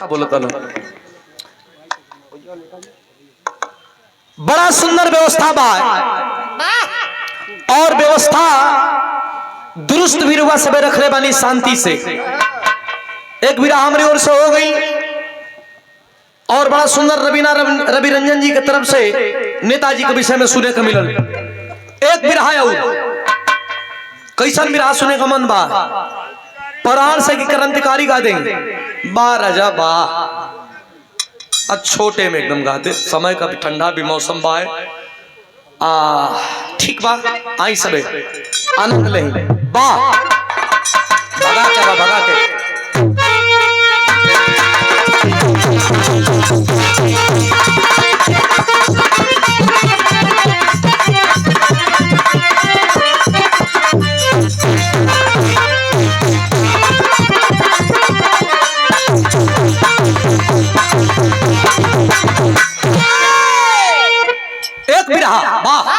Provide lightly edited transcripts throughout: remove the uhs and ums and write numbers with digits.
बोलो तो बड़ा सुंदर व्यवस्था बा और व्यवस्था दुरुस्त भी रुआ सबे रख ले बानी शांति से। एक विराह हमारी ओर से हो गई और बड़ा सुंदर रवि रंजन जी की तरफ से नेताजी के विषय में सुने का मिलल। एक विराह कैसन विराह सुने का मन बा प्राण से की क्रांतिकारी गा देंगे बा राजा बा छोटे में एकदम गाते समय का भी ठंडा भी मौसम बा ठीक बा आई सबे आनंद ले बा भगा के एक बिरहा वाह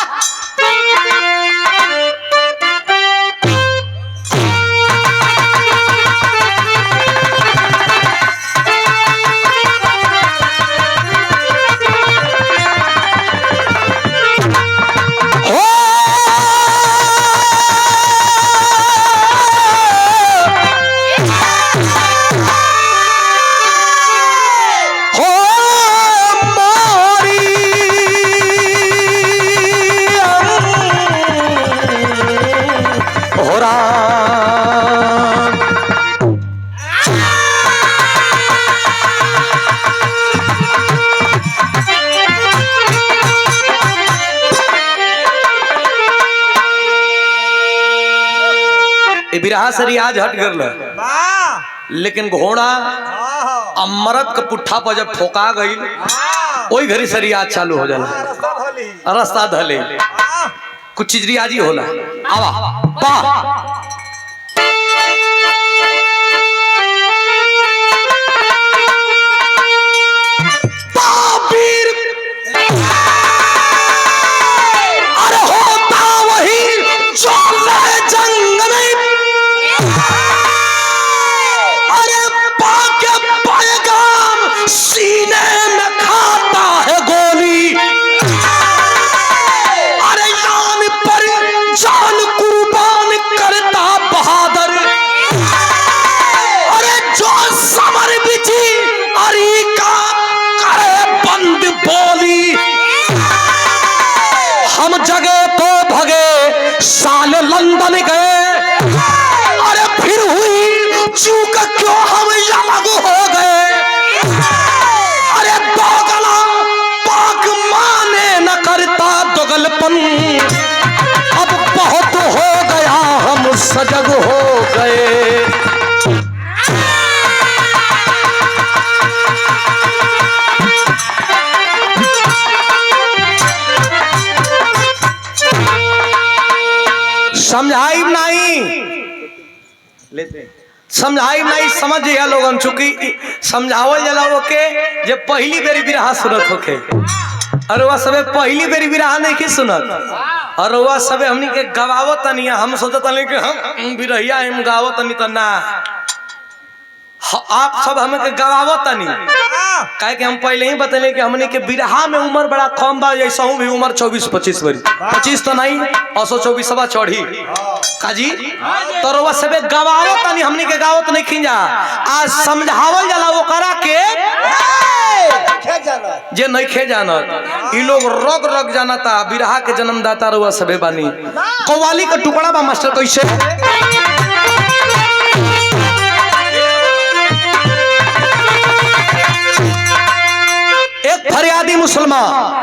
बिरहा से रियाज हट कर लेकिन घोड़ा अमरत का पुट्ठा पर जब ठोका गई वही घड़ी से रियाज चालू हो जाला रास्ता धले कुछ चीज रियाजी होला आवा बा लंदन गए अरे फिर हुई चूक क्यों हम लागू हो गए अरे दोगला पाक माने न करता दोगलपन अब बहुत हो गया हम सजग हो गए। समझाई नहीं समझाई नहीं समझ गया लोगन चूंकि समझावल जला के जब पहली बेरी बिरहा सुनत होके और वह सबे पहली बेरी बिरहा नहीं की सुनत और वह सबे हमनी के गवावत नहीं हम सोचत नहीं कि हम बिरहिया हम गावत नहीं तो ना आप सब हमें के गवावत नहीं काहे कि हम पहले ही बतले कि हमने के बिरहा में उम्र बड़ा कम बा जैसा हूँ भी उम्र 24-25 बरी 25 तो नहीं 24 चढ़ी काजी तो रोवा सबे गवावत नहीं हमने के गावत नहीं खिंजा आज समझावल जला वो करा के जे नहीं खे जानत ई लोग रग रग जानता बिरहा के जन्मदाता रोवा सबे बानी कव्वाली का टुकड़ा बा मास्टर कैसे फरियादी मुसलमान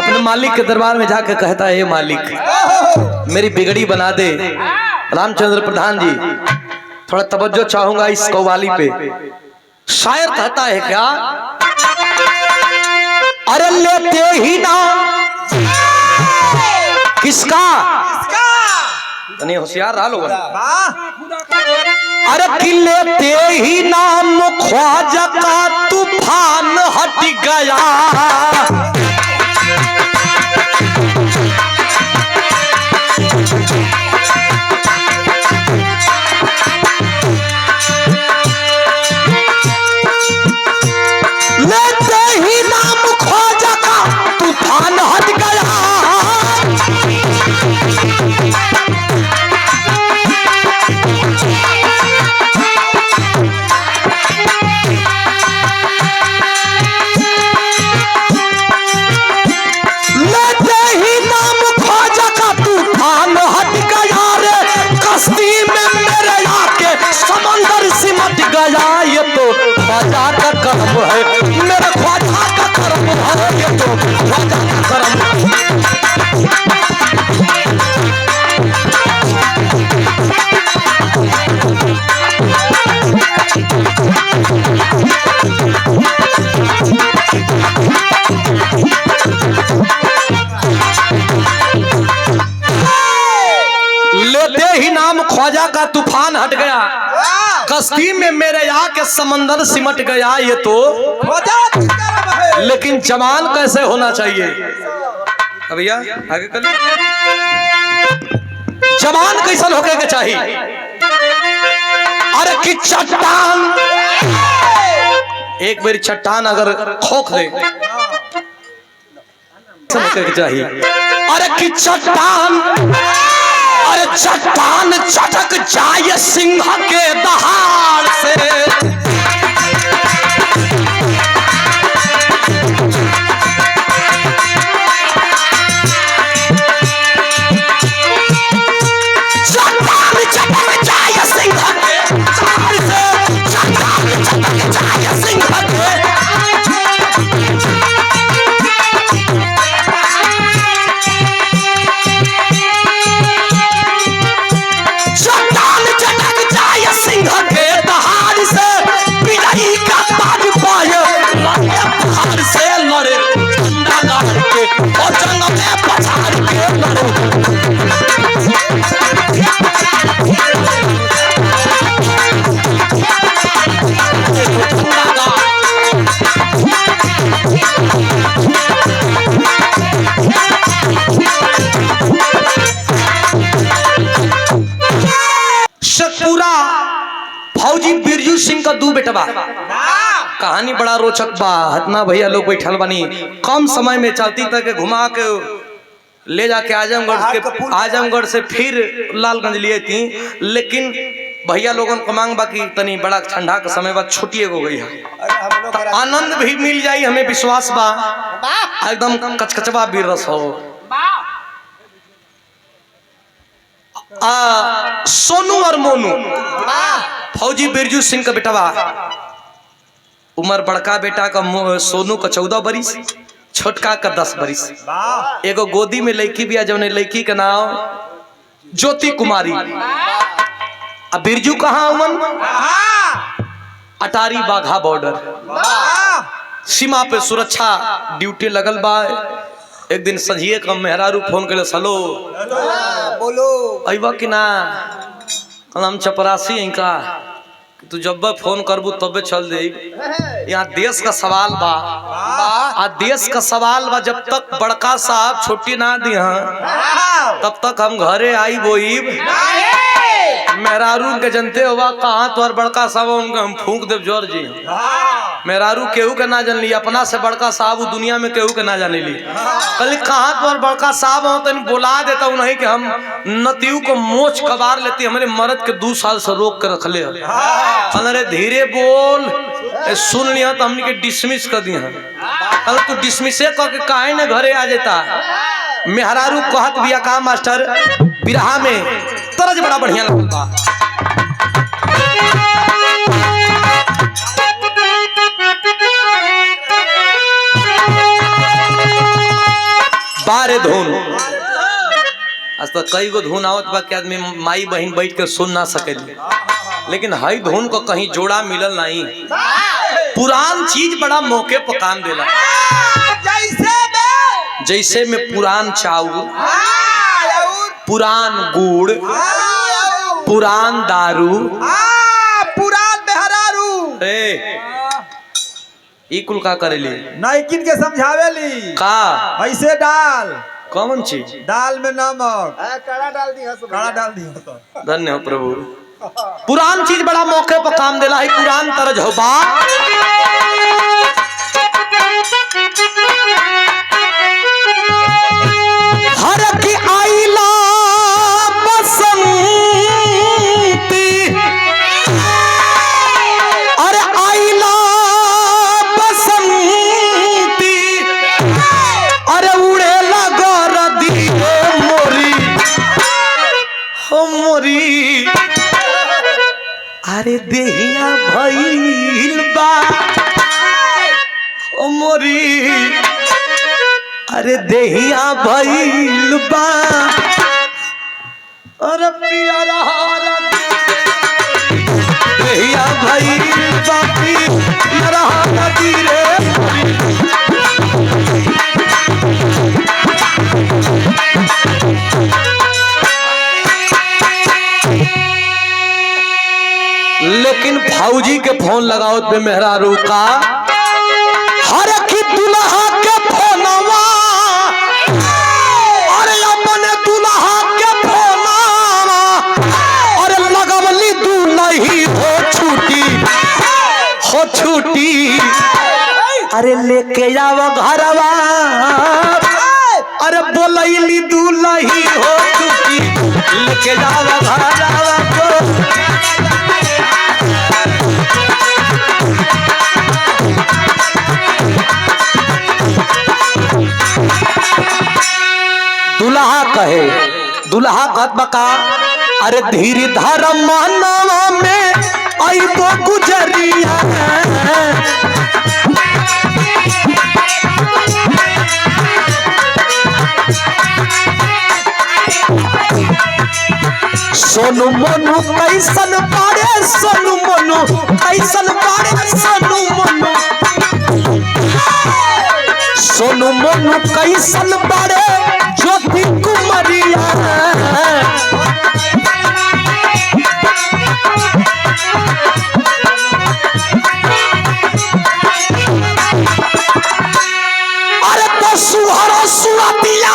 अपने मालिक के दरबार में जाकर कहता है मालिक मेरी बिगड़ी बना दे। रामचंद्र प्रधान जी थोड़ा तवज्जो चाहूंगा इस कव्वाली पे। शायर कहता है क्या अरे लेते ही नाम किसका नहीं होशियार रहा लोग अरे लेते ही नाम ख्वाजा का तूफान हट गया ख्वाजा का करम है, मेरे ख्वाजा का करम है, ये तो ख्वाजा का करम है। लेते ही नाम ख्वाजा का तूफान हट गया, कश्ती में मेरे आके समंदर सिमट गया, ये तो लेकिन जवान कैसे होना चाहिए भैया आगे कर, जवान कैसे होके के चाहिए? अरे कि चट्टान, एक बार चट्टान अगर खोख दे होके के चाहिए। अरे कि चट्टान, अरे चट्टान चटक जाए सिंह के दहाड़ से, चट्टान चटक जाए सिंह के दहाड़ से, चट्टान चटक जाए सिंह के, पूरा फौजी बिरजू सिंह का दू बेटवा, कहानी बड़ा रोचक बा। हतना भैया लोग बैठल बनी, कम समय में चलती तक घुमा के ले जाके आजमगढ़ से फिर लालगंज लिए थी, लेकिन भैया लोगों को मांग बाकी तनी बड़ा ठंडा का समय बाद छुट्टी हो गई है, तो आनंद भी मिल जाई, हमें विश्वास बा एकदम कचकचवा भी रस हो। सोनू और मोनू फौजी बिरजू सिंह का बेटवा, उम्र बड़का बेटा का सोनू का 14 बरिस, छोटका का 10 बरिस। एगो गोदी में लड़की भी है, जौन लड़की का नाम ज्योति कुमारी। अब बिरजू कहाँ उमन? अटारी बाघा बॉर्डर, सीमा पे सुरक्षा ड्यूटी लगल बा। एक दिन सजिए का मेहरारू फोन कर, हेलो बोलो अबा कि ना, हम चपरासी हैं का, तू जब फोन करबू तबे चल दे। यहाँ देश का सवाल बा, आ देश का सवाल बा, जब तक बड़का साहब छुट्टी ना दी तब तक हम घरे आई बोईब। मेहरारू के जनते हुआ कहाँ तोर बड़का साहब, उनका हम फूंक देव जोर जी। मेहरारू केहू के ना जान ली, अपना से बड़का साहब दुनिया में केहू के ना जाने ली। कल कहाँ तोर बड़का साहब हो तो बुला देता हूँ, नहीं कि हम नतियू को मोच कबार लेती, हमारे मर्द के 2 साल से रोक के रख ले। अरे धीरे बोल, सुन लिया तो हमने के डिसमिस कर दिया। अगर तू डिसमिसे करके काहे ने घरे आ जाता। मेहरारू कहत बिया का मास्टर बिरहा में तरज बड़ा बढ़िया लगल बा। बारे धुन आज तक कई गो धुन आवत बा कि आदमी माई बहन बैठ के सुन ना सकेली, लेकिन हई धुन को कहीं जोड़ा मिलल नहीं। पुरान चीज बड़ा मौके पर काम देला, जैसे में पुरान चाउर, पुरान गुड़, पुरान दारू, पुरान मेहरारू। ई कुल का करेली? नाइकिन के समझावेली का ऐसे डाल, कौन चीज? दाल में नमक काला डाल दी, काला डाल दी। धन्य हो प्रभु। पुरान चीज बड़ा मौके पर काम देला है, पुरान तरज हो बा। हर की आईला बसंती, अरे आईला बसंती, अरे उड़े लगा रदी मोरी हो मोरी, अरे देहिया भइल मोरी अरे देहिया भइल बा अरे पियरा देहिया भइल बा पियरा नदी रे लेकिन फौजी के फोन लगाओ पे मेहरारू का हर की दुल्हा के फोनवा अरे अपने दुल्हा के फोनवा अरे लगवली दुल्ही हो छूटी अरे लेके जाओ घरवा अरे बोलैली दुल्ही हो छूटी लेके जाओ घरवा को दुल्हा कहे दुल्हा कहत बका अरे धीरे धार मानवा में आइबो गुजरिया सोनू मोनू कैसन बारे सोनू मोनू कैसन बारे सोनू मोनू सोनू मोनू कैसन बारे ज्योति कुमारिया अरे तो सुहरा सुरतिया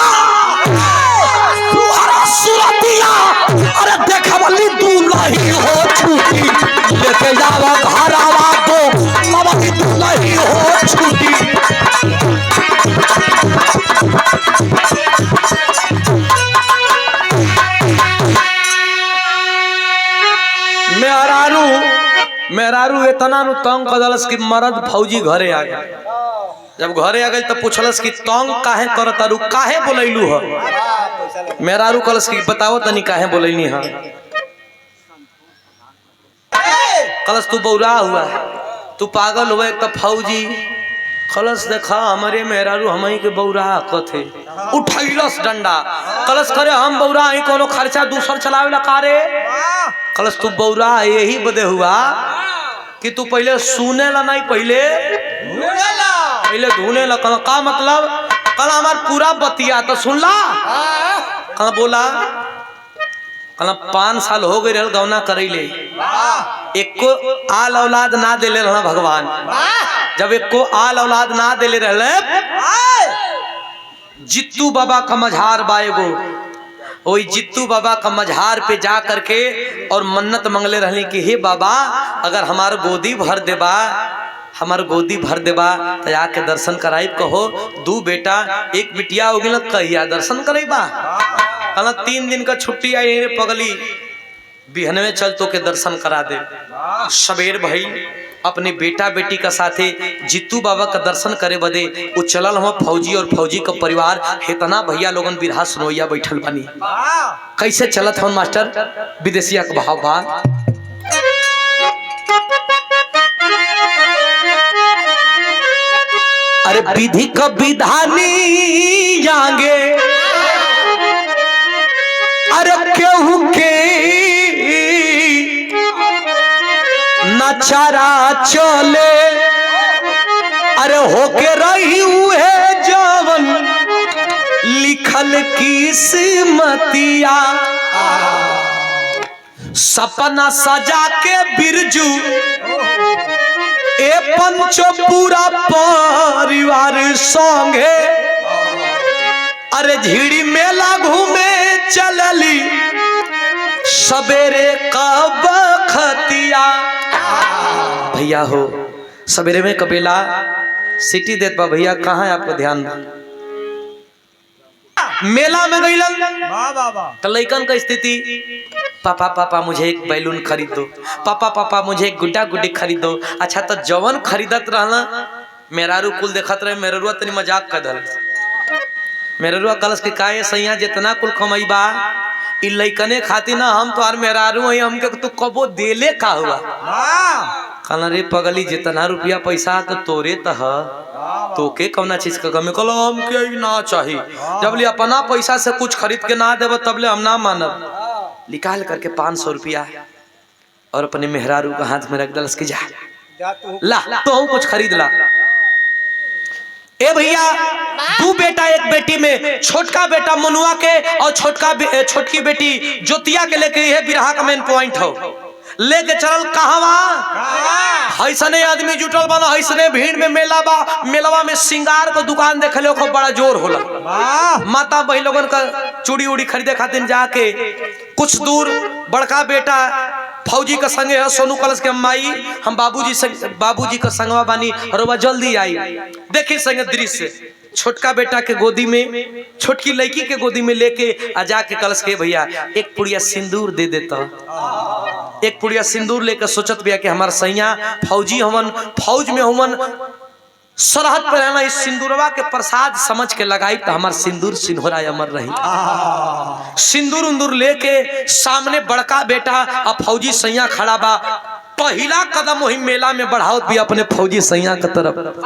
अरे देखवली दुल्ही हो छूटी लेके जावा घरवा को लवली दुल्ही हो छूटी मेहरारू इतना नु तंग कदलस कि मर्द फौजी घरे आ गए। जब घरे आ गए तो पूछलस कि तंग काहे करतारू काहे बोलैलू ह मेहरारू कलस कि बताओ तनी काहे बोलैनी ह कलस तू बौरा हुआ तू पागल हुआ एक तो फौजी कलस देखा हमारे मेहरारू हमही के बौरा कथे उठैलस डंडा कलस करे हम बौरा ही कोनो खर्चा दूसर चलावे ला कारे कलस तू बौरा यही बदे हुआ कि तू पहले सुने ला नहीं पहले धुने ला का मतलब कल हमार पूरा बतिया तो सुन ला कल बोला कल 5 साल हो गए रहल गौना करैले एको आल औलाद ना देले रहना भगवान जब एको आल औलाद ना देले रहले जित्तू बाबा का मझार बाएगो वही जित्तू बाबा का मझार पे जा करके और मन्नत मंगले रहने कि हे बाबा अगर हमार गोदी भर देबा हमार गोदी भर देबा तो जाके दर्शन कराई कहो 2 बेटा 1 बिटिया हो गई कहिया दर्शन करेबा कहना 3 दिन का छुट्टी आई पगली बिहनवे चल तो के दर्शन करा दे सबेर भाई अपने बेटा बेटी का साथे जित्तू बाबा का दर्शन करे बदे वो चलल हम फौजी और फौजी का परिवार हेतना भैया लोगन बिरहा सुनोइया बैठल बनी कैसे चलत हम मास्टर विदेशिया का भाव बा अरे विधि का विधानी जागे अरे केहू के नचारा चले अरे होके रही हुए जवन लिखल किस्मतिया सपना सजा के बिरजू ए पंचो पूरा परिवार संगे अरे झीड़ी मेला घूमे चलली सवेरे कब खतिया भैया हो सवेरे में कबीला सिटी देत बा भैया कहाँ है आपको ध्यान मेला में गईलन तो लइकन का स्थिति पापा पापा मुझे एक बैलून खरीद दो पापा पापा मुझे एक गुड्डा गुड्डी खरीद दो अच्छा तो जवन खरीदत रहना मेहरारू कुल देखत रहे मेहरुआ तनी मजाक कर दल मेहरुआ कलश के काहे सैया जितना कुल कमाई बा इ लइकने खातिर ना हम तोहार मेहरारू हई हमके तू कबो देले का हुआ कहना रे पगली जितना रुपया पैसा तो तोरे तह तोके कौना चीज का कमी कलो हम के ना चाहिए जब ले अपना पैसा से कुछ खरीद के ना देव तब ले हम ना मानब। निकाल करके 500 रुपया और अपने मेहरारू का हाथ में रख दलस के जा ला तो हम कुछ खरीद ला। ए भैया 2 बेटा 1 बेटी में छोटका बेटा मनुआ के और छोटकी बेटी ज्योतिया के लेके यह बिरहा का मेन पॉइंट हो लेके चलल कहवा ऐसने आदमी जुटल बना ऐसने भीड़ में मेलावा में सिंगार को दुकान देख लो खूब बड़ा जोर होला। माता बहन लोगन का चूड़ी उड़ी खरीदे खातिर जाके कुछ दूर बड़का बेटा फौजी का संगे है सोनू कलश के माई हम बाबूजी का संगवा बानी और जल्दी आई देखी संगे दृश्य छोटका बेटा के गोदी में छोटकी लड़की के गोदी में लेके आ जाके कलश के भैया एक पुड़िया सिंदूर दे देता। एक पुड़िया सिंदूर लेकर सोचत भैया कि हमार सैया फौजी हमन फौज में हमन सरहद पर रहना इस सिंदूरवा के प्रसाद समझ के लगाई तो हमार सिंदूर सिंहरा अमर रही। सिंदूर उंदूर लेके सामने बड़का बेटा अब फौजी सैया खड़ा बा पहला कदम वही मेला में बढ़ाओ भी अपने फौजी सैया के तरफ।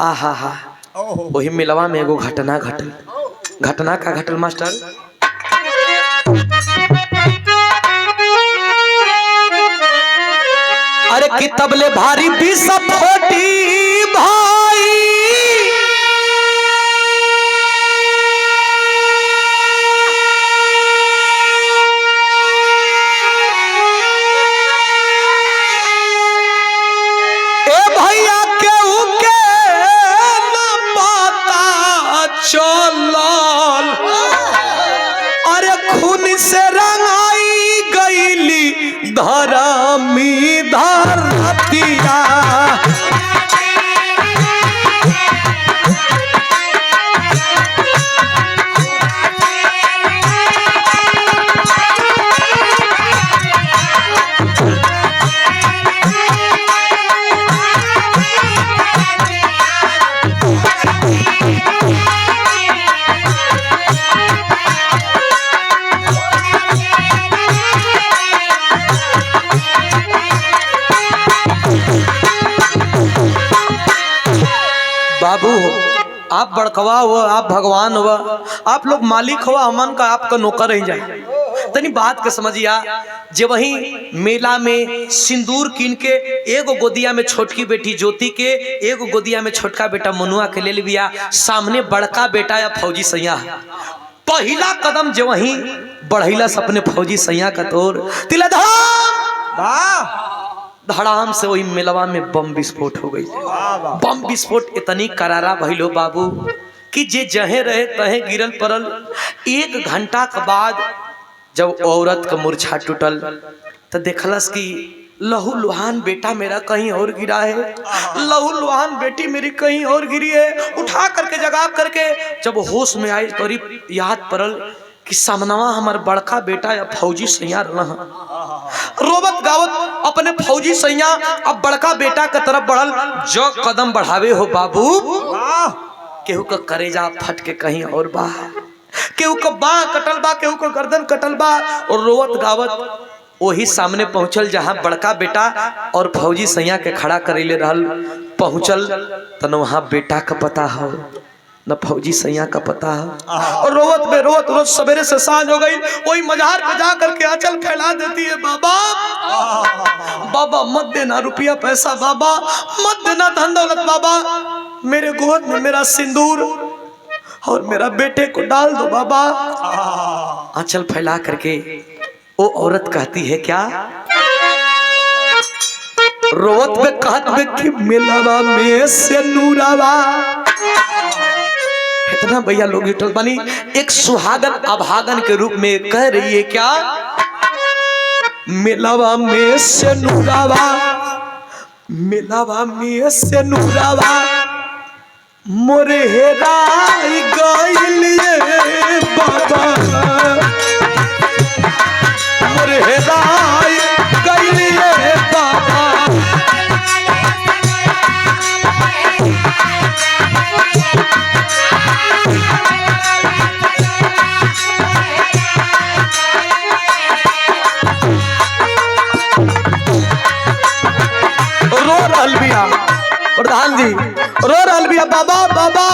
आहा हा वही मेलवा में एगो घटना घटल। घटना का घटल मास्टर अरे कि तबले भारी भी सब फोटी भाई ए भैया केहू के न पता चलल अरे खून से रंगाई गईली धरमी धरतिया बाबू आप बड़कवा हुआ आप भगवान हुआ आप लोग मालिक हुआ हमन का आपका नौकर रह जाए तनी बात के समझिया जे वही मेला में सिंदूर कीन के एगो गोदिया में छोटकी बेटी ज्योति के एगो गोदिया में छोटका बेटा मनुआ के ले लिया सामने बड़का बेटा या फौजी सैया पहला कदम जो वही बढ़ैला अपने फौजी सैया का तोर तिला धड़ाम से वही मेलवा में बम विस्फोट हो गई। बम विस्फोट इतनी करारा भइलो बाबू कि जे जहे रहे तहे गिरल पड़ल। 1 घंटा के बाद जब औरत का मूर्छा टूटल तो देखलस कि लहू लुहान बेटा मेरा कहीं और गिरा है, लहू लुहान बेटी मेरी कहीं और गिरी है। उठा करके जगा करके जब होश में आई तो याद पड़ल कि सामनवा हमार बड़का बेटा या फौजी सैया रोबत गावत अपने फौजी सैया अब बड़का बेटा के तरफ बढ़ल। जो कदम बढ़ावे हो बाबू केहू का करेजा फट के कहीं और बा, केहू का बाह कटल बा, केहू का गर्दन कटल बा और रोवत गावत वही सामने पहुंचल जहां बड़का बेटा और फौजी सैया के खड़ा करेले रहल। पहुंचल तन वहां बेटा का पता हो न फौजी सैया का पता है और रोवत में रोवत रोज सवेरे से सांझ हो गई वही मजार पे जा करके आंचल फैला देती है। बाबा बाबा मत देना रुपया पैसा, बाबा मत देना धन दौलत, बाबा मेरे गोद में मेरा सिंदूर और मेरा बेटे को डाल दो बाबा। आंचल फैला करके वो औरत कहती है क्या रोवत में कहत में कि मिलावा में से नूरावा। इतना भैया लोग जुटल बनी एक सुहागन अभागन के रूप में कह रही है क्या मिलावा में से नूरावा, मिलावा में से नूरावा मोरे हेराई गइलिए बाबा, मोरे हेराई गइलिए बाबा। प्रधान जी रो रहल बिया बाबा बाबा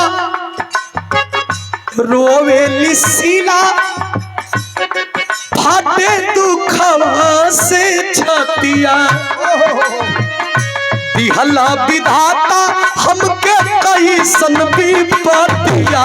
रोवेली सीला फाटे दुखवा से छतिया दिहला विधाता हमके कैसन विपतिया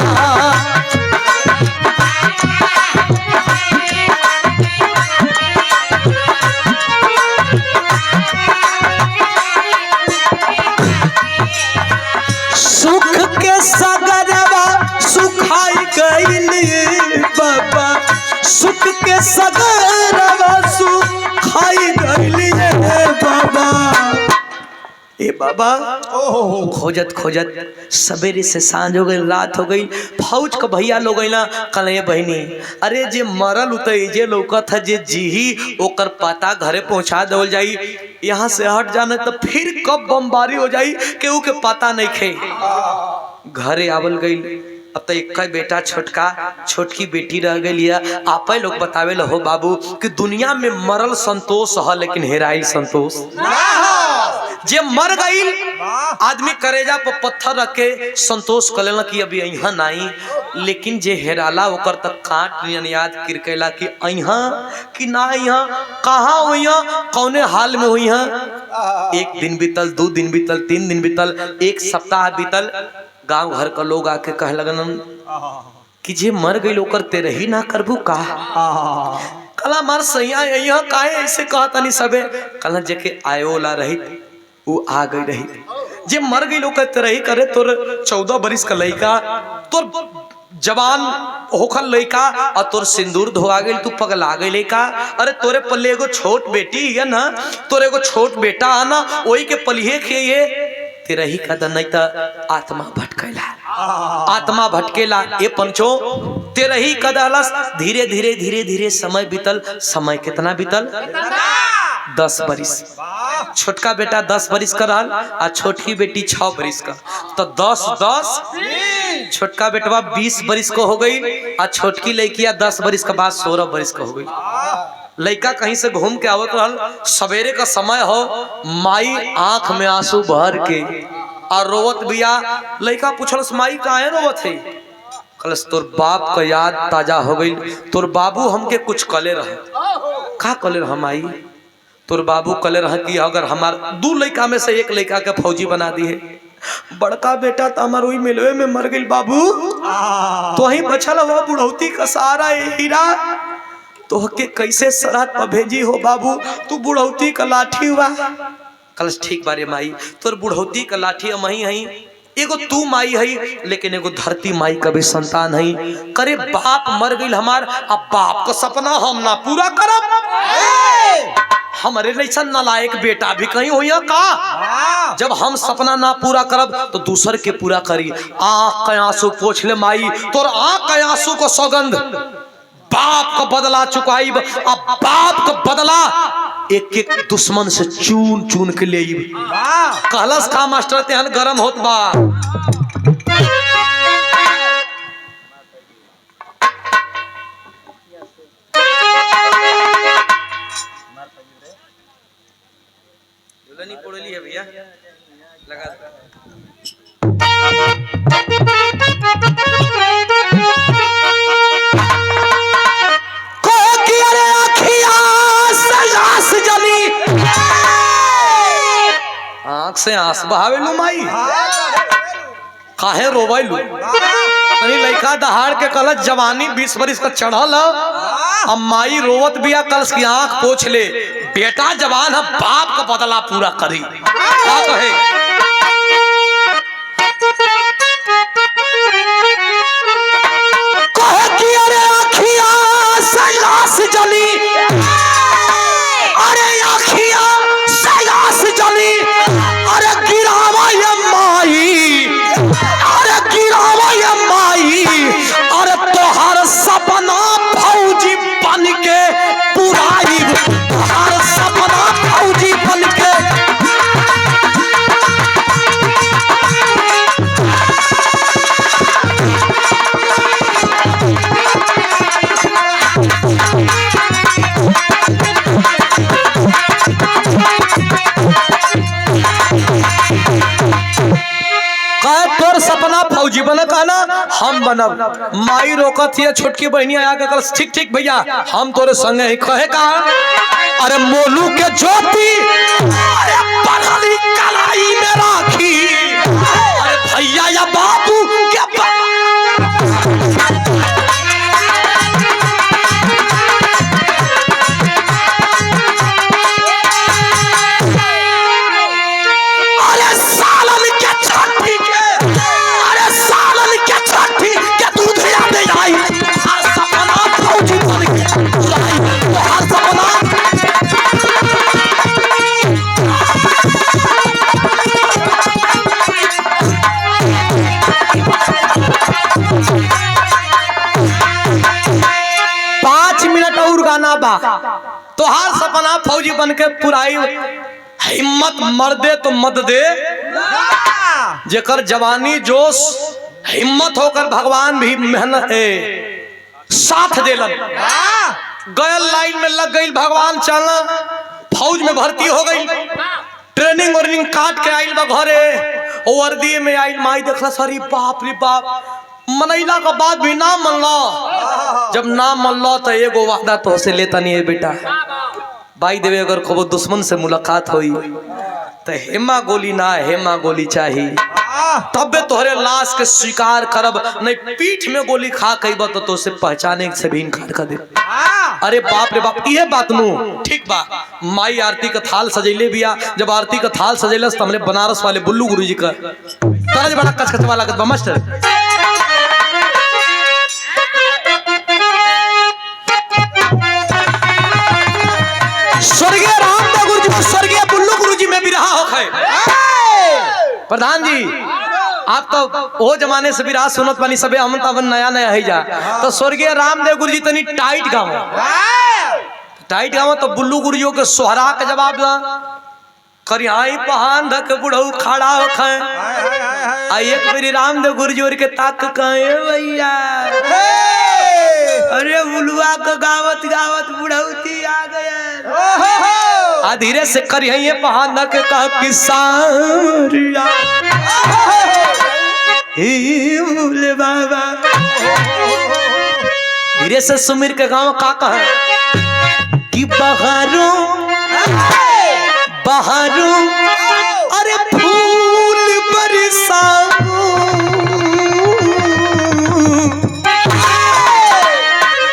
सुख के सगरवा सुखाई गइल बाबा सुख के सगरवा सुखाई गइल बाबा ए बाबा खोजत खोजत सवेरे से सांझ हो गई रात हो गई फौज का भैया लोग ना कल बहनी अरे जे मरल उतई जे लौकत है जे जीही ओकर पता घरे पहुंचा देवल जाई यहाँ से हट जाना तो फिर कब बमबारी हो जाई केहू के पता नहीं खे घरे आवल गई अब तो एक बेटा छोटका छोटकी बेटी रह गई आप लोग बतावे हो बाबू कि दुनिया में मरल संतोष है लेकिन हेराइल संतोष जे मर गई आदमी करेजा पर पत्थर रख के संतोष कर लेना कि अभी यहाँ नहीं लेकिन जे हेराला ओकर तक काट याद किरकेला कि यहाँ कि ना यहाँ कहाँ हुई कौने हाल में हुई एक दिन बीतल 2 दिन बीतल 3 दिन बीतल 1 सप्ताह बीतल गांव घर का लोग आके कह लगन कि जे मर गई ओकर तेरे ही ना करबू का कला मार सैया यहाँ काहे ऐसे कहता नहीं सबे कल जेके आयोला रही वो आ गई रही जे मर गई लोग कहते रही करे तोर 14 बरिस का लड़का तोर जवान होखल लड़का और तोर सिंदूर धोआ गई तू पगला गई लड़का अरे तोरे पल्ले एगो छोट बेटी है ना तोरे एगो छोट बेटा है ना वही के पलिए खेये तेरा ही कदम नहीं था आत्मा भटकेला ये पंचो तेरा ही कदलस धीरे धीरे धीरे धीरे समय बीतल समय कितना बीतल 10 बरिस छोटका बेटा 10 बरिस का रहल और छोटकी बेटी 6 बरिस का तो 10 छोटका बेटवा 20 बरिस को हो गई और छोटकी लड़किया 10 बरिस के बाद 16 बरिस का हो गई लड़का कहीं से घूम के आवत रहल सवेरे का समय हो माई आंख में आंसू भर के और रोवत बिया लड़का पूछलस माई काहे रोवत है कलस तोर बाप का याद ताजा हो गई तोर बाबू हमके कुछ कले रहे का कले रहा माई तोर बाबू कले रहा कि अगर हमार 2 लड़का में से एक लड़का के फौजी बना दी है बड़का बेटा तो हमार वही मिलवे में मर गई बाबू तो ही बचल हुआ बुढ़ौती का सहारा हीरा तो के कैसे सरहद पर भेजी हो बाबू तू बुढ़ौती का लाठी हुआ कलश ठीक बारे माई तोर बुढ़ौती का लाठी मही हई एगो तू माई हई लेकिन एगो धरती माई का भी संतान हई करे बाप मर गई हमार अब बाप का सपना हम ना पूरा करब हमारे जैसा नालायक बेटा भी कहीं हुई का जब हम सपना ना पूरा करब तो दूसर के पूरा करी आँख का आंसू पोछ ले माई तोर आँख का आंसू को सौगंध बाप का बदला चुकाई अब बाप का बदला एक एक दुश्मन से चून चून के ले कहलस का मास्टर तेहन गरम होत बा नहीं पड़ली है भैया लगा आँख से आंस बहावेलू माई काहे रोवेलू तनी लड़का दहाड़ के कलश जवानी 20 बरिस का चढ़ल अब माई रोवत बिया कलश की आंख पोछ ले बेटा जवान है बाप का बदला पूरा करी क्या कहे कि अरे आँखिया सयास जली अरे आँखिया सयास जली अरे गिरावा ये माई अरे गिरावा ये माई अरे तोहर सपना फौजी बन के पुराई तोहर सपना फौजी बन के सपना फौजी बन कहना हम बनब। माई रोकत है, छोटकी बहनी आया के कल ठीक ठीक भैया हम तोरे संगे ही कहे का। अरे मोलू के ज्योति अरे पगली कलाई में राखी, अरे भैया या बाबू के तोहार सपना फौजी बन के पुराई। हिम्मत मर्दे तो मत दे, जेकर जवानी जोश हिम्मत होकर भगवान भी मेहनत साथ देलन। गयल लाइन में लग गई, भगवान चलना फौज में भर्ती हो गई, ट्रेनिंग वर्निंग काट के आइल बा घरे, वर्दी में आइल। माई देखला सरी बाप रे बाप, मनैला का बात भी ना मन लो। जब ना मन लो तो एगो वादा तो से लेता नहीं है बेटा, भाई देवे अगर कबो दुश्मन से मुलाकात हुई तो हेमा गोली ना हेमा गोली चाहिए, तबे तोहरे लाश के स्वीकार करब, नहीं पीठ में गोली खा कई बात तो से पहचाने से भी इनकार कर दे। अरे बाप रे बाप, ये बात नू ठीक बा। माई आरती का थाल सजैले बिया, जब आरती का थाल सजैलस तो हमने बनारस वाले बुल्लू गुरुजी का तरज बड़ा कचकचवा लागत बा मास्टर। स्वर्गीय रामदेव गुरुजी में स्वर्गीय बुल्लू गुरुजी में भी रहा हो खै। प्रधान जी आप तो वो जमाने से भी रात सुनत पानी सबे, हम तो नया नया है जा। तो स्वर्गीय रामदेव गुरुजी तनी टाइट गाँव तो बुल्लू गुरुजियों के सोहरा के जवाब दा करियाई पहान धक बुढ़ऊ खड़ा हो खाए। आई एक मेरी रामदेव गुरुजी और के ताक कहे भैया, अरे बुलुआ को गावत गावत बुढ़ऊती आ गया। धीरे से करिए पहान धक कहा किसारिया बोले बाबा। धीरे से सुमिर के गांव का कहा कि बहारो बहारो अरे फूल बरसाओ।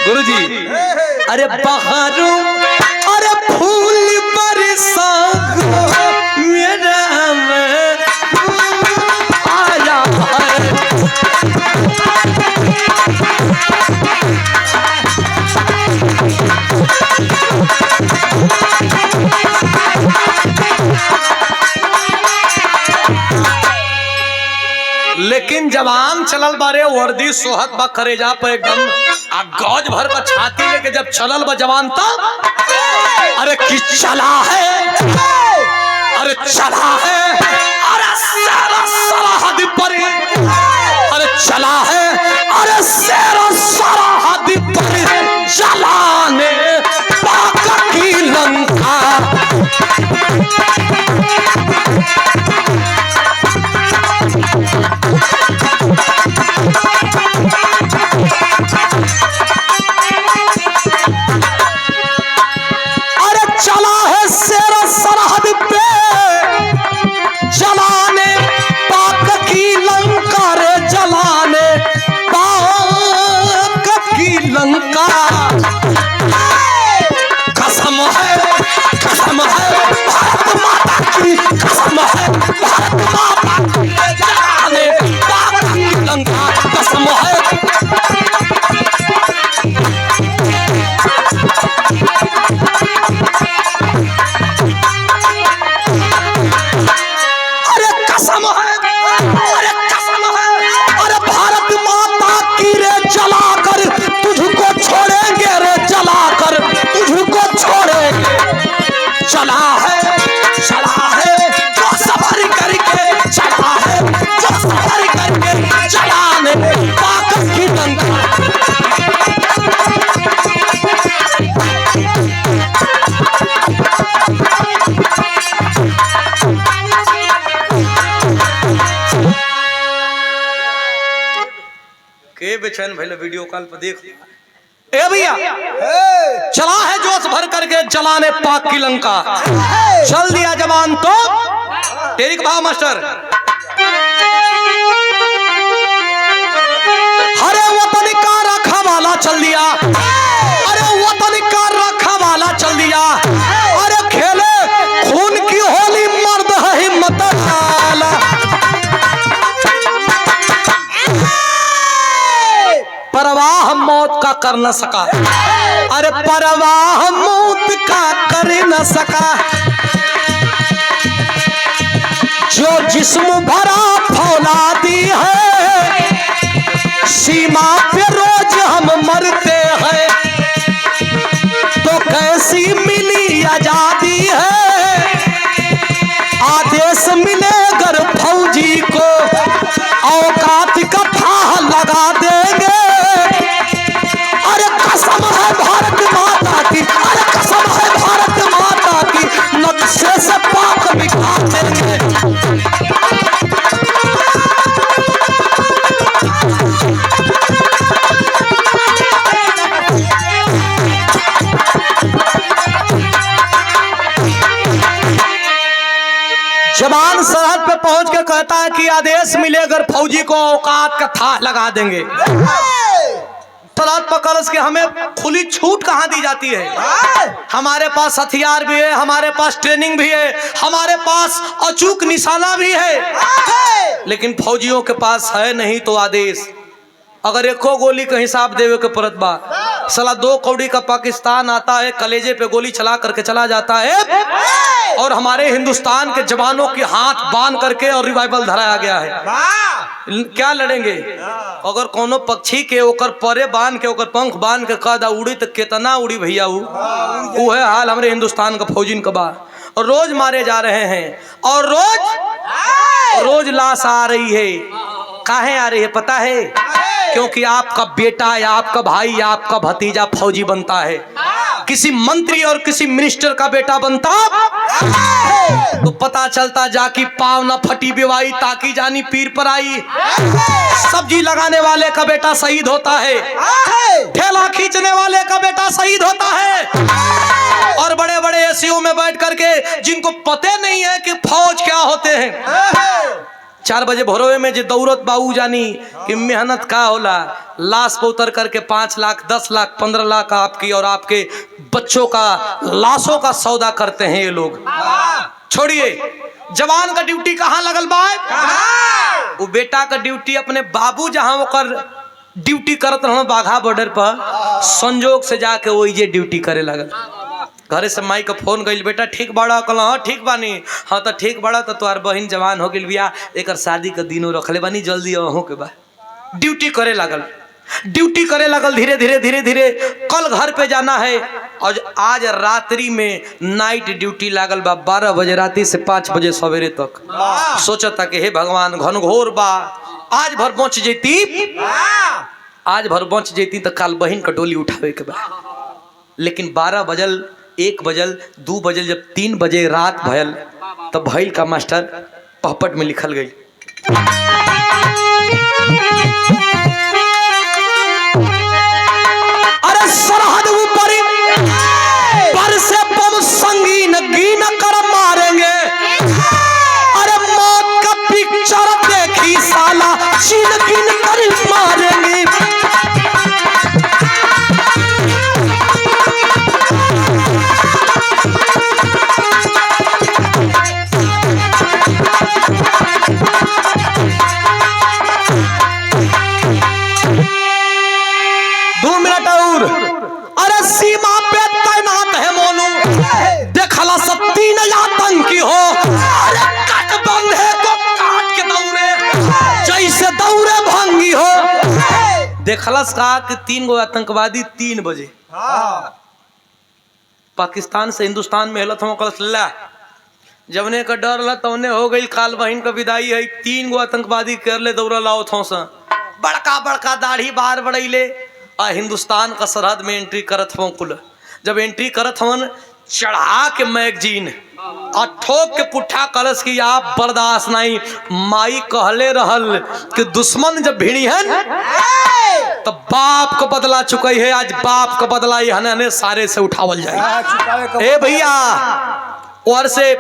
गुरुजी अरे बहारो अरे फूल बरसाओ मेरा आया है। लेकिन जवान चलल बारे वर्दी सोहत बा करे जा पे एकदम आ गौज भर का छाती लेके जब चलल बा जवान तब अरे कि चला है, अरे चला है, अरे शेरा सरहद पर, अरे चला है, अरे शेरा सरहद पर जलाने पाक की लंका। के बेचैन भैया वीडियो कॉल पर देख ए भैया चला है जोश भर करके जलाने पाक की लंका चल दिया जवान तो तेरी भाव मास्टर अरे वतन का रखा वाला चल दिया अरे वतन का रखा वाला चल दिया अरे खेले खून की होली मर्द है हिम्मत वाला परवाह मौत का कर न सका अरे परवाह मौत का कर न सका जो जिस्म भरा फौलादी है सीमा पे रोज हम मरते हैं तो कैसी मिली आजादी है आदेश मिले अगर फौजी को औकात का था लगा देंगे अरे कसम है भारत माता की अरे कसम है भारत माता की नक्शे से पाक मिटा देंगे जवान सरहद पे पहुंच के कहता है कि आदेश मिले अगर फौजी को औकात का था लगा देंगे सरहद पकड़ के हमें खुली छूट कहां दी जाती है हमारे पास हथियार भी है हमारे पास ट्रेनिंग भी है हमारे पास अचूक निशाना भी है लेकिन फौजियों के पास है नहीं तो आदेश अगर एको गोली का हिसाब देवे के परत बा साला 2 कौड़ी का पाकिस्तान आता है कलेजे पे गोली चला करके चला जाता है और हमारे हिंदुस्तान के जवानों के हाथ बांध करके और रिवाइवल धराया गया है क्या लड़ेंगे अगर कोनो पक्षी के ओकर परे बांध के ओकर पंख बांध के कदा उड़ी तो कितना उड़ी भैया वो है हाल हमारे हिंदुस्तान का फौजिन का बा और रोज मारे जा रहे हैं और रोज लाश आ रही है काहे आ रही है पता है क्योंकि आपका बेटा या आपका भाई या आपका भतीजा फौजी बनता है किसी मंत्री और किसी मिनिस्टर का बेटा बनता तो पता चलता जाकी पाव न फटी बिवाई ताकि जानी पीर पर आई सब्जी लगाने वाले का बेटा शहीद होता है ठेला खींचने वाले का बेटा शहीद होता है और बड़े बड़े एसीओ में बैठ करके जिनको पते नहीं है कि फौज क्या होते हैं 4 बजे भोरवे में जो दौड़त बाबू जानी कि मेहनत का होला लाश को उतर करके 5 लाख 10 लाख 15 लाख आपकी और आपके बच्चों का लाशों का सौदा करते हैं ये लोग छोड़िए जवान का ड्यूटी कहाँ लगल बा वो बेटा का ड्यूटी अपने बाबू जहां होकर ड्यूटी करत रहो बाघा बॉर्डर पर संजोग से जाके वो ये ड्यूटी करे लगल घरे से माई का फोन गई बेटा ठीक बाड़ा कल हाँ ठीक बानी हाँ तो ठीक बाड़ा तो तुम्हार बहन जवान हो गई बिया एक शादी का दिनों रखले बानी जल्दी अहों के बाद ड्यूटी करे लागल धीरे धीरे धीरे धीरे कल घर पे जाना है और आज रात्रि में नाइट ड्यूटी लागल बा 12 बजे रात्रि से 5 बजे सवेरे तक सोचता कि हे भगवान घनघोर बा आज भर बच जेती तो कल बहन का डोली उठावे के बाद लेकिन 12 बजल 1 बजल 2 बजल जब 3 बजे रात भयल तब भइल का मास्टर पहपट में लिखल गई अरे सरहद ऊपर पर से बम संगीन गिन कर मारेंगे अरे मौत का पिक्चर देखी साला छीन गिन कर मारेंगे अरे सीमा पे तैनात है मोनू देखला 3 आतंकी हो अरे कट बंधे को काट के दौड़े जैसे दौड़े भंगी हो देखलस कहा कि 3 गो आतंकवादी 3 बजे पाकिस्तान से हिंदुस्तान में हेलत हम कलस ला जवने का डर ला तवने हो गई काल बहिन का विदाई है 3 गो आतंकवादी कर ले दौड़ा लाओ थो बड़का बड़का दाढ़ी बार बड़ैले हिंदुस्तान का सरहद में एंट्री करत हूँ कुल जब एंट्री करत हवन चढ़ा के मैगजीन और ठोक के पुट्ठा कलश की आप बर्दाश्त नहीं। माई कहले रहल कि दुश्मन जब भिड़ी है तो बाप को बदला चुकई है, आज बाप को बदला हने सारे से उठावल जाए। ए भैया और से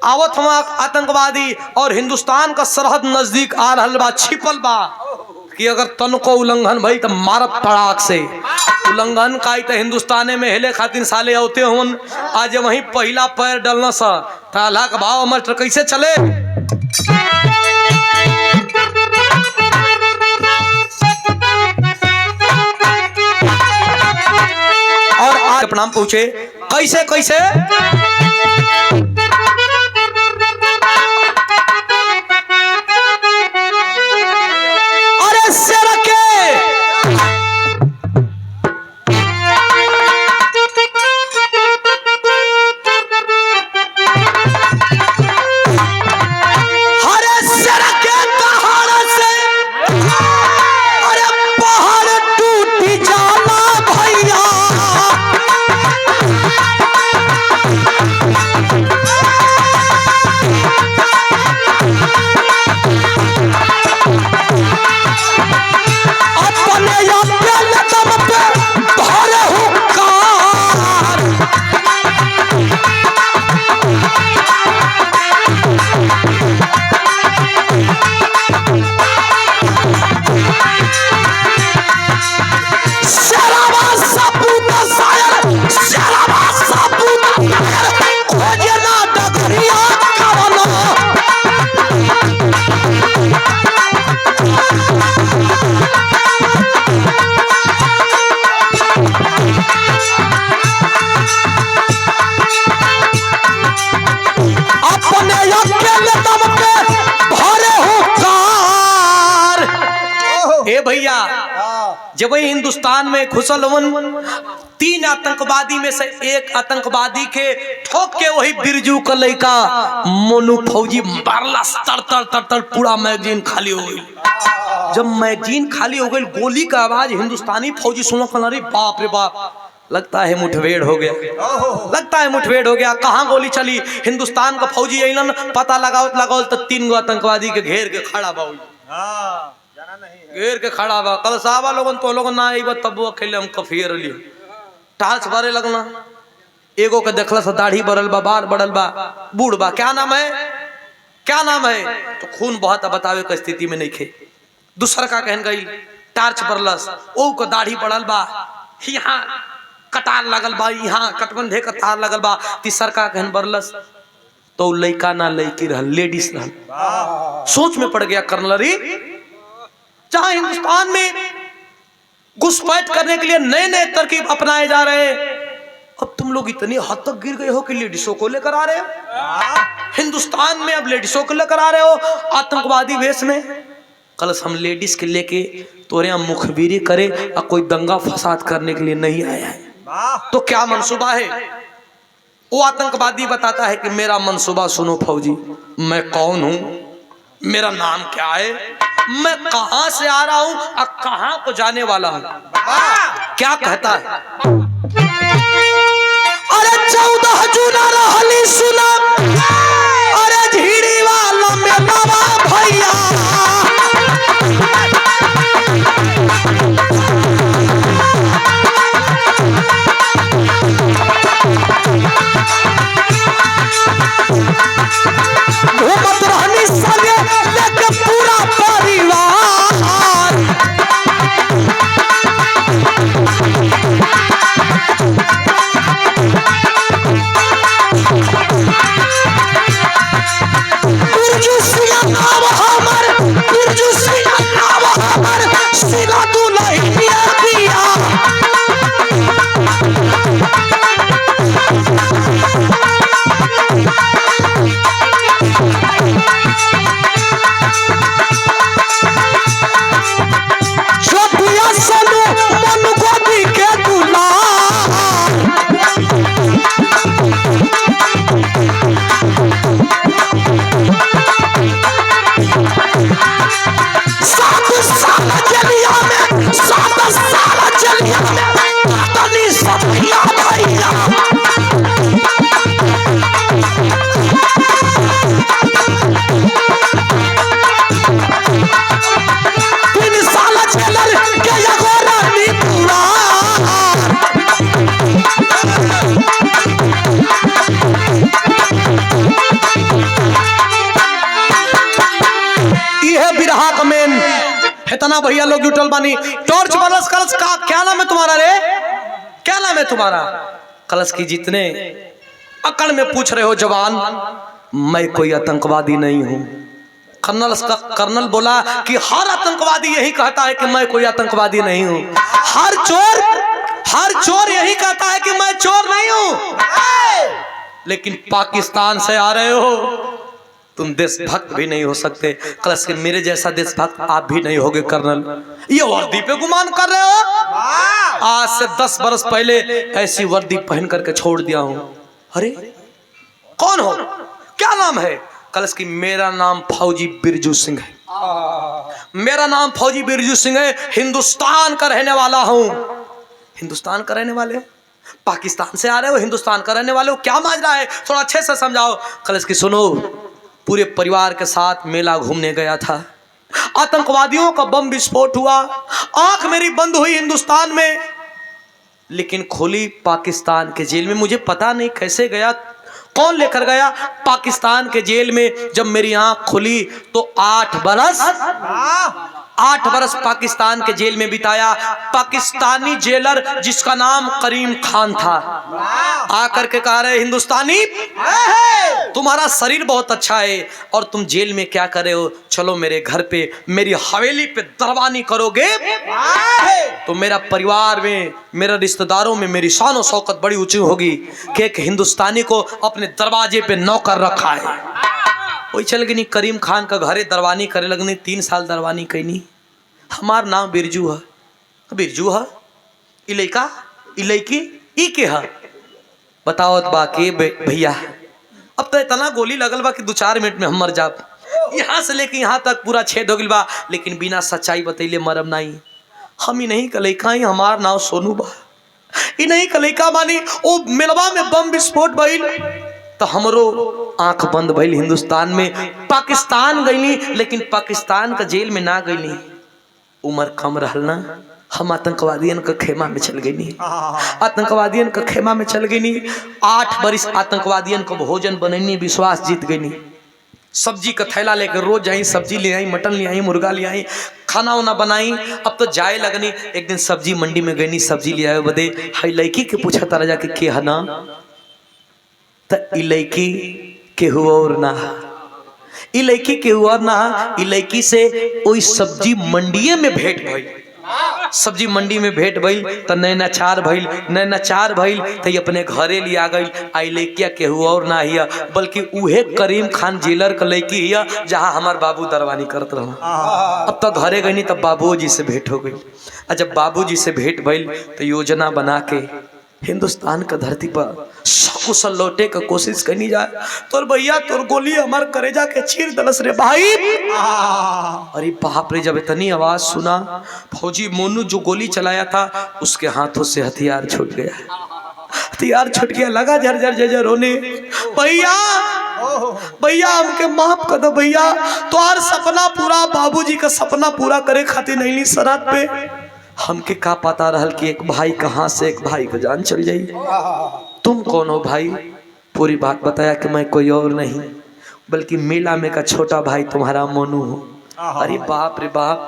आवत हम आतंकवादी और हिंदुस्तान का सरहद नजदीक आ रहल बा, छिपल बा कि अगर तनको उल्लंघन भई तो मारत तड़ाक से। उल्लंघन का तो हिंदुस्ताने में हिले खातिर साले होते हुन, आज वहीं पहला पैर डलना सा ताला का भाव मस्टर कैसे चले। और आज प्रणाम पूछे कैसे कैसे भैया जब वही हिंदुस्तान में घुसल तीन आतंकवादी में से एक आतंकवादी के ठोक के वही बिरजू का लड़का मोनू फौजी मारला, तर तर तर तर पूरा मैगजीन खाली हो गई। जब मैगजीन खाली हो गई गोली का आवाज हिंदुस्तानी फौजी सुनो, अरे बाप रे बाप, लगता है मुठभेड़ हो गया, लगता है मुठभेड़ हो गया। कहाँ गोली चली? हिंदुस्तान का फौजी अइलन, पता लगाओ तो तीन गो आतंकवादी के घेर के खड़ा बा, घेर के खड़ा बा। कल साहबा लोगन तो लोगन ना आइबा तब वो अकेले हम कफियर लिए टार्च भरे लगना। एगो के देखला से दाढ़ी बढ़ल बा, बाल बढ़ल बा, बूढ़ बा, क्या नाम है, क्या नाम है? तो खून बहुत बतावे के स्थिति में नहीं खे। दूसर का कहन गई टार्च बरलस, ओ को दाढ़ी बढ़ल बा, यहाँ कतार लगल बा, यहाँ कटबंधे कतार लगल बा। तीसर का कहन बरलस तो लड़का ना लड़की रहल, लेडीज रहल। सोच में पड़ गया कर्नल, जहां हिंदुस्तान में घुसपैठ करने के लिए नए नए तरकीब अपनाए जा रहे हैं, अब तुम लोग इतनी हद तक गिर गए हो कि लेडीजों को लेकर आ रहे हो हिंदुस्तान में, अब लेडीजों को लेकर आ रहे हो आतंकवादी वेश में। कल हम लेडीज के लेके तोरे यहाँ मुखबिरी करे और कोई दंगा फसाद करने के लिए नहीं आया है। तो क्या मंसूबा है? वो आतंकवादी बताता है कि मेरा मंसूबा सुनो फौजी, मैं कौन हूं, मेरा नाम क्या है, मैं कहां से आ रहा हूं और कहां को जाने वाला हूं। क्या कहता है? अरे 14 जून रहली सुना, अरे झीड़ी वाला मेलावा भैया, घूमत रहनी संगे लेके पूरा परिवार। बिरजू सिंह नाम हमर, बिरजू सिंह नाम हमर, सिला दुलहिया दिया। छोटिया सनू मन गोदी के दुला, है बिरहा का मेन। इतना भैया लोग जुटल बानी, टॉर्च बरस कलश का क्या नाम है तुम्हारा रे? क्या नाम है तुम्हारा? कलश की जितने अकड़ में पूछ रहे हो जवान, मैं कोई आतंकवादी नहीं हूं। कर्नल बोला कि हर आतंकवादी यही कहता है कि मैं कोई आतंकवादी नहीं हूं। हर चोर यही कहता है कि मैं चोर नहीं हूं। लेकिन पाकिस्तान से आ रहे हो, तुम देशभक्त भी नहीं हो सकते। कलश के मेरे जैसा देशभक्त आप भी नहीं होगे कर्नल। ये वर्दी पे गुमान कर रहे हो? आज से 10 बरस पहले ऐसी वर्दी पहन करके छोड़ दिया हूं। अरे कौन हो, क्या नाम है? कलश की मेरा नाम फौजी बिरजू सिंह है। मेरा नाम फौजी बिरजू सिंह है, हिंदुस्तान का रहने वाला हूं। हिंदुस्तान का रहने वाले हो? पाकिस्तान से आ रहे हो, हिंदुस्तान का रहने वाले हो, क्या माजरा है? थोड़ा अच्छे से समझाओ। कलश की सुनो, पूरे परिवार के साथ मेला घूमने गया था, आतंकवादियों का बम विस्फोट हुआ, आंख मेरी बंद हुई हिंदुस्तान में, लेकिन खुली पाकिस्तान के जेल में। मुझे पता नहीं कैसे गया, कौन लेकर गया। पाकिस्तान के जेल में जब मेरी आंख खुली तो 8 बरस पाकिस्तान के जेल में बिताया। पाकिस्तानी जेलर जिसका नाम करीम खान था आकर के कहा रहे, हिंदुस्तानी तुम्हारा शरीर बहुत अच्छा है और तुम जेल में क्या कर रहे हो? चलो मेरे घर पे, मेरी हवेली पे दरबानी करोगे तो मेरा परिवार में, मेरे रिश्तेदारों में मेरी शान और शौकत बड़ी ऊंची होगी कि एक हिंदुस्तानी को अपने दरवाजे पे नौकर रखा है। वही चल गई करीम खान का घरे दरबानी करे लगनी। 3 साल दरबानी कैनी। हमार नाम बिरजू है। बिरजू है इलाका इलाकी ई के है बताओ बाकी भैया। अब तो इतना गोली लगल बा कि 2-4 मिनट में हम मर जाब। यहाँ से लेके यहाँ तक पूरा छेद हो गइल बा, लेकिन बिना सच्चाई बतैले मरब नहीं। हम ही नहीं कलैका ही, हमार नाम सोनू बा। ई नहीं कलैका मानी ओ मेलवा में बम विस्फोट भइल तो हमरो आंख बंद भइल। हिंदुस्तान में पाकिस्तान गईली, लेकिन पाकिस्तान का जेल में ना गईली। उम्र कम रहल ना, हम आतंकवादियन का खेमा में चल गई। आतंकवादियन का खेमा में चल गई। 8 बरिस आतंकवादियन को भोजन बनैनी, विश्वास जीत गई। सब्जी का थैला लेकर रोज जाई, सब्जी ले आई, मटन ले आई, मुर्गा ले आई, खाना वाना बनाई। अब तो जाए लगनी। एक दिन सब्जी मंडी में गई, सब्जी ले आए बदे हई लड़की के पूछा तारा जाके के है ना, तो ई लड़की केहू और ना, ई लड़की केहू और ना। ई लड़की से ओई सब्जी मंडिये में भेंट भई। सब्जी मंडी में भेंट भइल तो नैनाचार भइल तो अपने घरे लिया गई। आई लड़किया केहू और ना हिया, बल्कि उहे करीम खान जेलर का लड़की हिया जहाँ हमार बाबू दरबानी करत रहा। अब तो घरे गई तब बाबूजी से भेंट हो गई। और जब बाबूजी से भेंट भइल तो योजना बना के हिंदुस्तान का धरती पर सकुशल लौटे का कोशिश करनी जाए। तोर भैया तोर गोली हमार करेजा के चीर दलस रे भाई। अरे बाप रे, जब इतनी आवाज सुना, फौजी मोनू जो गोली चलाया था उसके हाथों से हथियार छूट गया। हथियार छूट गया, लगा झरझर झरझर रोने। भैया भैया हमके माफ कर दो भैया, तोहार सपना पूरा, बाबूजी का सपना पूरा करे खातिर नहीं ली शराब पे। हमके का पता रहल कि एक भाई कहाँ से एक भाई को जान चल जाई। तुम कौन हो भाई? पूरी बात बताया कि मैं कोई और नहीं बल्कि मेला में का छोटा भाई तुम्हारा मोनू हूँ। अरे बाप रे बाप,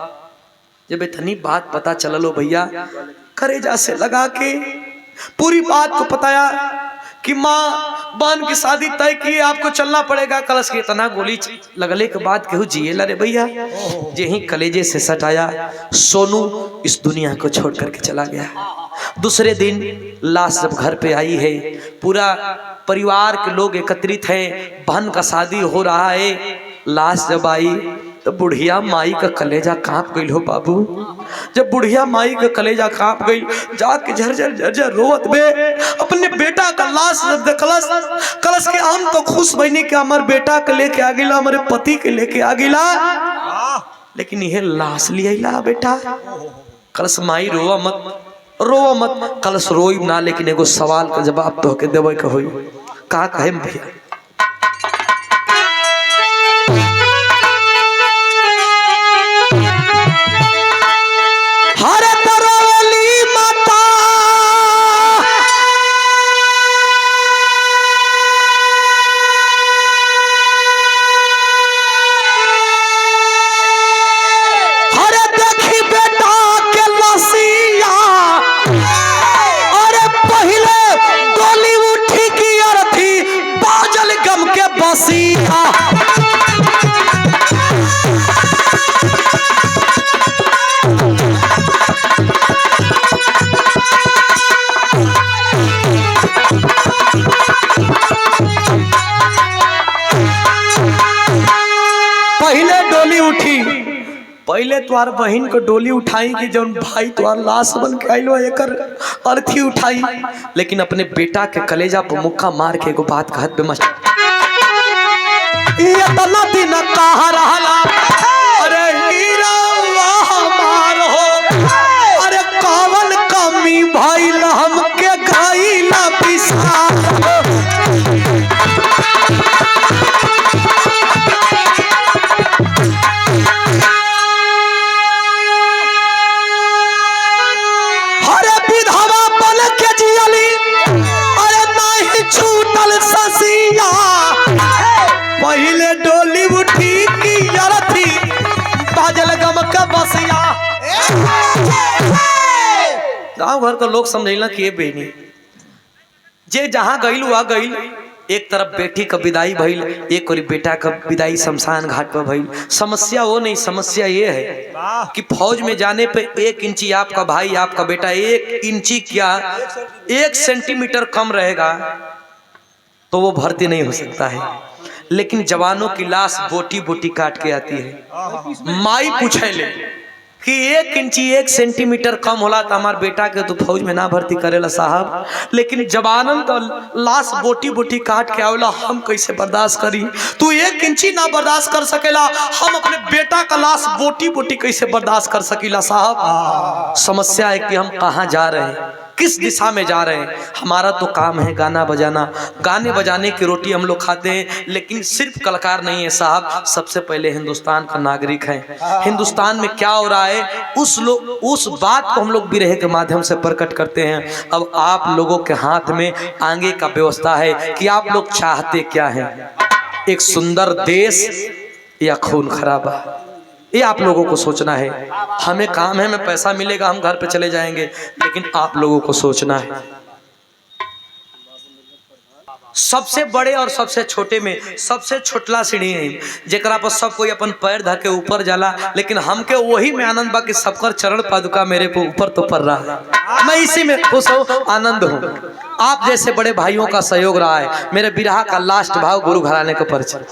जब इतनी बात पता चलो भैया, करेजा से लगा के पूरी बात को बताया कि माँ बहन की शादी तय की, आपको चलना पड़ेगा। कलश के इतना गोली लगले के बाद केहू जिए ला रे भैया। जे ही कलेजे से सटाया, सोनू इस दुनिया को छोड़ करके चला गया। दूसरे दिन लाश जब घर पे आई है, पूरा परिवार के लोग एकत्रित हैं, बहन का शादी हो रहा है। लाश जब आई तो बुढ़िया माई का कलेजा कांप गई हो बाबू। जब बुढ़िया माई का कलेजा कांप गई, जाके झरझर झरझर रोवत बे अपने बेटा का लाश जब देखलस। कलश के हम तो खुश बनी कि हमारे बेटा के लेके आ गिला, हमारे पति के लेके आ गिला, लेकिन यह लाश लिया बेटा। कलश माई रोवा मत। कलश रोई ना, लेकिन एगो सवाल का जवाब तो के देवे के होई। का कहे भैया? उठी पहले तुम्हार बहन को डोली उठाई कि जौन भाई तुम्हार लाश बन के आइलो एकर अर्थी उठाई, लेकिन अपने बेटा के कलेजा पर मुक्का मार के एगो बात कहत बे मास्टर, ये तना दिन कहा रहला अरे हीरा हमार हो, अरे कौन कमी भइल हमके गइला पिसा। पहले डोली उठी की अरथी बाजल गम का बसिया। गांव घर के लोग समझेला कि ये बेनी जे जहां गइल वहां गइल, एक तरफ बेटी का विदाई भइल, एक और बेटा का विदाई शमशान घाट पर भइल। समस्या वो नहीं, समस्या ये है कि फौज में जाने पे 1 इंची आपका भाई आपका बेटा 1 इंची क्या 1 सेंटीमीटर कम रहेगा तो वो भर्ती नहीं हो सकता है। लेकिन जवानों की लाश बोटी बोटी काट के आती है। माई पूछे ले कि 1 इंची 1 सेंटीमीटर कम होला तो हमार बेटा के तो फौज में ना भर्ती करेला साहब, लेकिन जवानन का लाश बोटी बोटी काट के आवेला हम कैसे बर्दाश्त करी। तू 1 इंची ना बर्दाश्त कर सकेला, हम अपने बेटा का लाश बोटी बोटी कैसे बर्दाश्त कर सकीला साहब। समस्या है कि हम कहाँ जा रहे हैं, किस दिशा में जा रहे हैं। हमारा तो काम है गाना बजाना, गाने बजाने की रोटी हम लोग खाते हैं, लेकिन सिर्फ कलाकार नहीं है साहब, सबसे पहले हिंदुस्तान का नागरिक है। हिंदुस्तान में क्या हो रहा है उस बात को हम लोग बिरहे के माध्यम से प्रकट करते हैं। अब आप लोगों के हाथ में आगे का व्यवस्था है कि आप लोग चाहते क्या हैं, एक सुंदर देश या खून खराबा, ये आप लोगों को सोचना है। हमें काम है, हमें पैसा मिलेगा हम घर पे चले जाएंगे, लेकिन आप लोगों को सोचना है। सबसे बड़े और सबसे छोटे में सबसे छोटला सीढ़ी है जेकरा पर सब कोई अपन पैर धके ऊपर जाला, लेकिन हमके वही में आनंद बा कि सबकर चरण पादुका मेरे पे ऊपर तो पड़ रहा है। मैं इसी में खुश हूँ, आनंद हूँ। आप जैसे बड़े भाइयों का सहयोग रहा है। मेरे बिरहा का लास्ट भाव गुरु घराने का परिचय।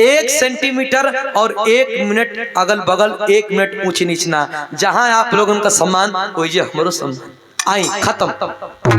एक सेंटीमीटर और 1 मिनट अगल बगल, 1 मिनट ऊंची नीचना, जहां आप लोगों का सम्मान वही हमारो सम्मान। आई खत्म।